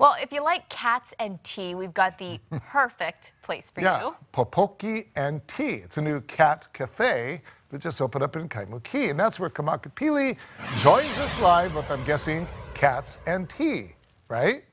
Well, if you like cats and tea, we've got the perfect place for you. Popoki and Tea. It's a new cat cafe that just opened up in Kaimuki. And that's where Kamakapili joins us live with, I'm guessing, cats and tea, right?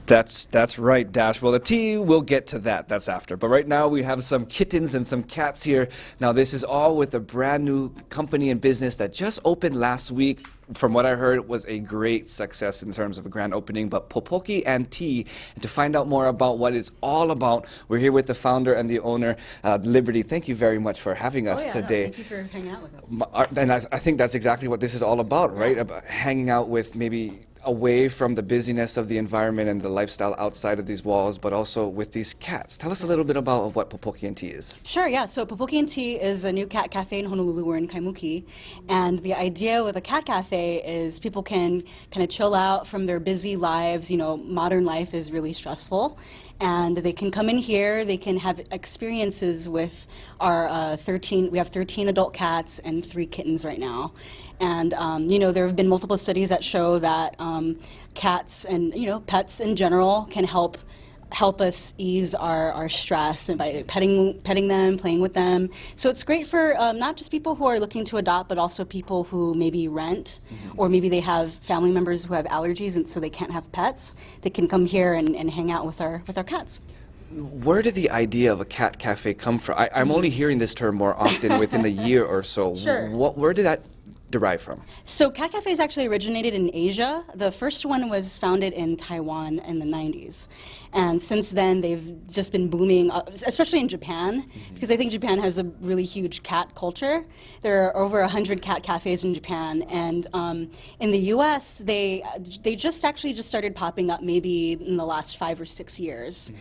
That's right, Dash. Well, the tea, we'll get to that. That's after. But right now, we have some kittens and some cats here. Now, this is all with a brand new company and business that just opened last week. From what I heard, it was a great success in terms of a grand opening. But Popoki and Tea, and to find out more about what it's all about, we're here with the founder and the owner, Liberty. Thank you very much for having us today. No, thank you for hanging out with us. And I think that's exactly what this is all about, right? About hanging out with maybe away from the busyness of the environment and the lifestyle outside of these walls, but also with these cats. Tell us a little bit about what Popoki and Tea is. Sure, yeah. So Popoki and Tea is a new cat cafe in Honolulu. We're in Kaimuki. And the idea with a cat cafe is people can kind of chill out from their busy lives. You know, modern life is really stressful. And they can come in here, they can have experiences with our we have 13 adult cats and 3 kittens right now. And, you know, there have been multiple studies that show that cats and, you know, pets in general can help us ease our stress and by petting them, playing with them. So it's great for not just people who are looking to adopt, but also people who maybe rent, or maybe they have family members who have allergies and so they can't have pets. They can come here and hang out with our cats. Where did the idea of a cat cafe come from? I'm only hearing this term more often within a year or so. Sure. Where did that derive from? So cat cafes actually originated in Asia. The first one was founded in Taiwan in the 90s. And since then, they've just been booming, especially in Japan, because I think Japan has a really huge cat culture. There are over 100 cat cafes in Japan. And in the US, they just started popping up maybe in the last 5 or 6 years.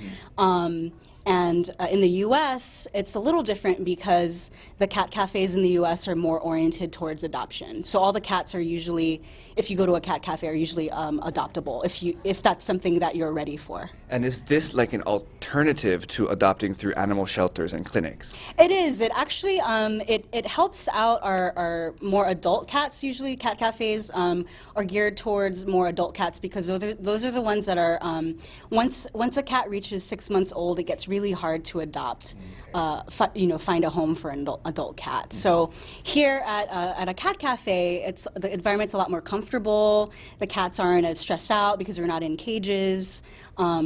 And in the U.S., it's a little different because the cat cafes in the U.S. are more oriented towards adoption. So all the cats are usually, if you go to a cat cafe, are usually adoptable, if that's something that you're ready for. And is this like an alternative to adopting through animal shelters and clinics? It is. It actually it helps out our more adult cats. Usually, cat cafes are geared towards more adult cats because those are the ones that are once a cat reaches 6 months old, it gets really hard to adopt, find a home for an adult cat. So here at a cat cafe, the environment's a lot more comfortable. The cats aren't as stressed out because they're not in cages.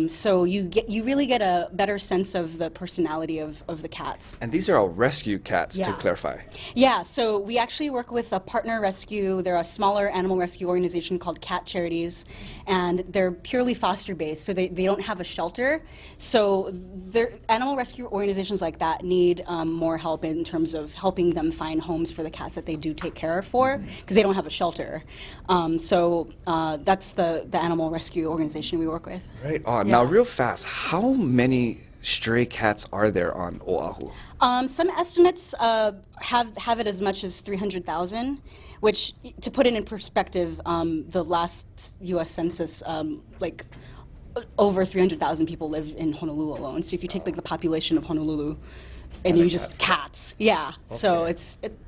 So you really get a better sense of the personality of the cats. And these are all rescue cats, to clarify. Yeah, so we actually work with a partner rescue. They're a smaller animal rescue organization called Cat Charities, and they're purely foster-based, so they don't have a shelter. So animal rescue organizations like that need more help in terms of helping them find homes for the cats that they do take care of because they don't have a shelter. So that's the animal rescue organization we work with. Right on. Now, real fast, how many stray cats are there on Oahu? Some estimates have it as much as 300,000, which, to put it in perspective, the last U.S. census, over 300,000 people live in Honolulu alone. So if you take like the population of Honolulu, and you just cats, So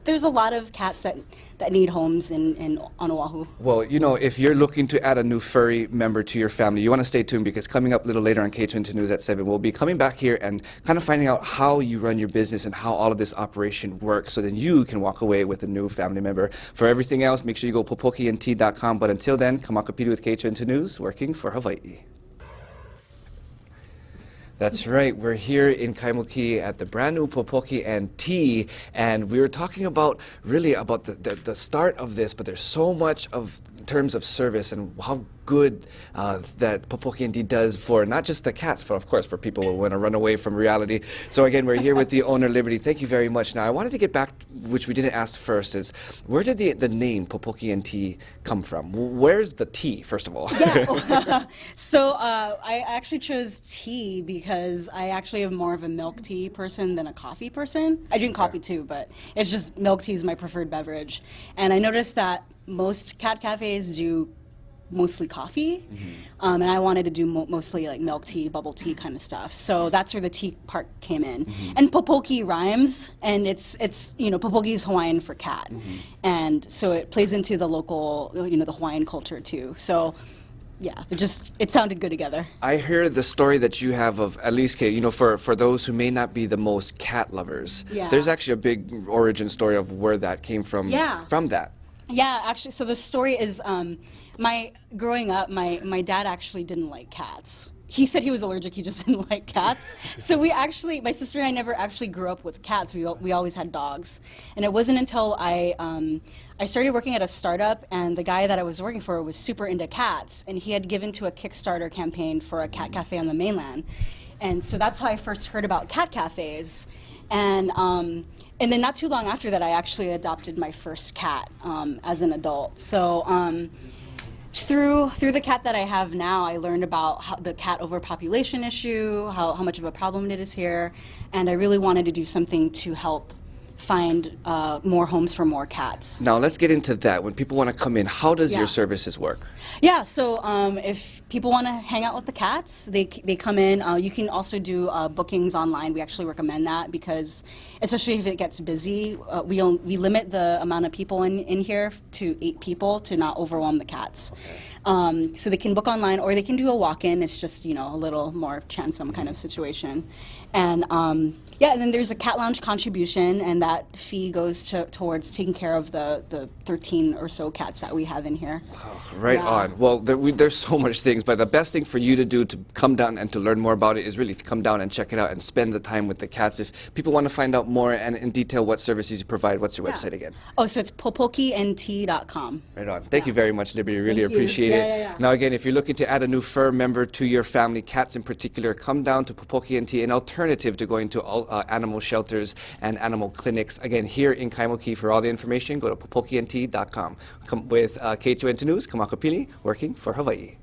there's a lot of cats that need homes on Oahu. Well, you know, if you're looking to add a new furry member to your family, you want to stay tuned because coming up a little later on K22 News at 7, we'll be coming back here and kind of finding out how you run your business and how all of this operation works, so then you can walk away with a new family member. For everything else, make sure you go popokiandtea.com. But until then, Kamakapili with K22 News, working for Hawaii. That's right. We're here in Kaimuki at the brand new Popoki and Tea, and we were talking about the start of this, but there's so much in terms of service and how good that Popoki and Tea does for not just the cats, but of course for people who want to run away from reality. So again, we're here with the owner, Liberty. Thank you very much. Now, I wanted to get back, which we didn't ask first, is where did the name Popoki and Tea come from? Where's the tea, first of all? Yeah. So I actually chose tea because I actually am more of a milk tea person than a coffee person. I drink coffee too, but it's just milk tea is my preferred beverage. And I noticed that most cat cafes do mostly coffee, and I wanted to do mostly like milk tea, bubble tea kind of stuff. So that's where the tea part came in. And Popoki rhymes, and it's Popoki is Hawaiian for cat, and so it plays into the local, the Hawaiian culture too. So yeah, it sounded good together. I hear the story that you have of, at least, Kate, you know, for those who may not be the most cat lovers, Yeah. there's actually a big origin story of where that came from. Yeah. From that. Yeah, actually, so the story is, growing up, my dad actually didn't like cats. He said he was allergic, he just didn't like cats. So my sister and I never actually grew up with cats. We always had dogs. And it wasn't until I started working at a startup, and the guy that I was working for was super into cats, and he had given to a Kickstarter campaign for a cat cafe on the mainland. And so that's how I first heard about cat cafes. And then not too long after that, I actually adopted my first cat as an adult. So through the cat that I have now, I learned about the cat overpopulation issue, how much of a problem it is here, and I really wanted to do something to help find more homes for more cats. Now let's get into that. When people want to come in, how does your services work? Yeah, so if people want to hang out with the cats, they come in. You can also do bookings online. We actually recommend that because, especially if it gets busy, we limit the amount of people in here to 8 people to not overwhelm the cats. So they can book online or they can do a walk-in. It's just, you know, a little more chansome kind of situation. And yeah, and then there's a cat lounge contribution, and that fee goes towards taking care of the 13 or so cats that we have in here. Right on. Well, there's so much things, but the best thing for you to do to come down and to learn more about it is really to come down and check it out and spend the time with the cats. If people want to find out more and in detail what services you provide, what's your website again? Oh, so it's popokient.com. Right on. Thank you very much, Liberty. Really Thank you. appreciate it. Yeah. Now, again, if you're looking to add a new fur member to your family, cats in particular, come down to Popokient, an alternative to going to all animal shelters and animal clinics. Again, here in Kaimuki, for all the information, go to popokient.com. With KHON2 News, Kamakapili, working for Hawaii.